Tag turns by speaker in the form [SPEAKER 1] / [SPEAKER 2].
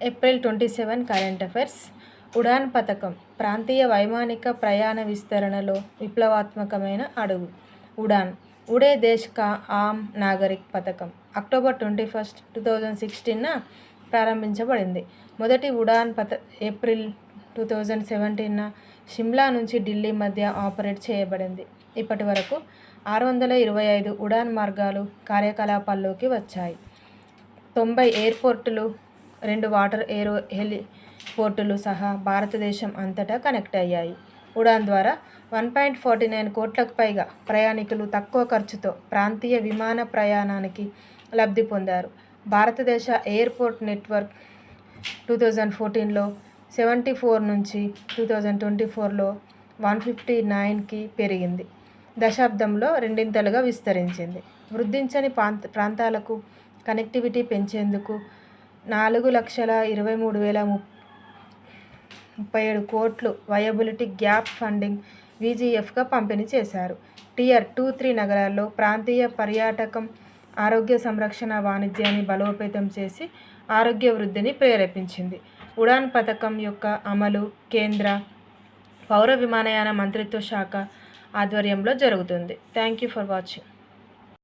[SPEAKER 1] April 27 current affairs. Udaan పథకం ప్రాంతీయ వైమానిక ప్రయాణ విస్తరణలో విప్లవాత్మకమైన అడుగు. ఉడాన్ ఉడే దేశ్ కా ఆమ్ నాగరిక్ పథకం అక్టోబర్ 21, 2016న ప్రారంభించబడింది. మొదటి ఉడాన్ ఏప్రిల్ 2017న షిమ్లా నుంచి ఢిల్లీ మధ్య ఆపరేట్ చేయబడింది. ఇప్పటి వరకు 625 ఉడాన్ మార్గాలు కార్యకలాపాల్లోకి వచ్చాయి. 90 ఎయిర్పోర్టులు, 2 వాటర్ హెలిపోర్టులు సహా భారతదేశం అంతటా కనెక్ట్ అయ్యాయి. ఉడాన్ ద్వారా 1.49 కోట్లకు పైగా ప్రయాణికులు తక్కువ ఖర్చుతో ప్రాంతీయ విమాన ప్రయాణానికి లబ్ధి పొందారు. భారతదేశ ఎయిర్పోర్ట్ నెట్వర్క్ 2014లో 74 నుంచి 2024లో 159కి పెరిగింది. దశాబ్దంలో రెండింతలుగా విస్తరించింది. వృద్ధించని ప్రాంతాలకు కనెక్టివిటీ పెంచేందుకు 4,23,037 కోట్లు వయబిలిటీ గ్యాప్ ఫండింగ్ VGFగా పంపిణీ చేశారు. టియర్ 2-3 నగరాల్లో ప్రాంతీయ పర్యాటకం, ఆరోగ్య సంరక్షణ, వాణిజ్యాన్ని బలోపేతం చేసి ఆరోగ్య వృద్ధిని ప్రేరేపించింది. ఉడాన్ పథకం యొక్క అమలు కేంద్ర పౌర విమానయాన మంత్రిత్వ శాఖ ఆధ్వర్యంలో జరుగుతుంది. Thank you for watching.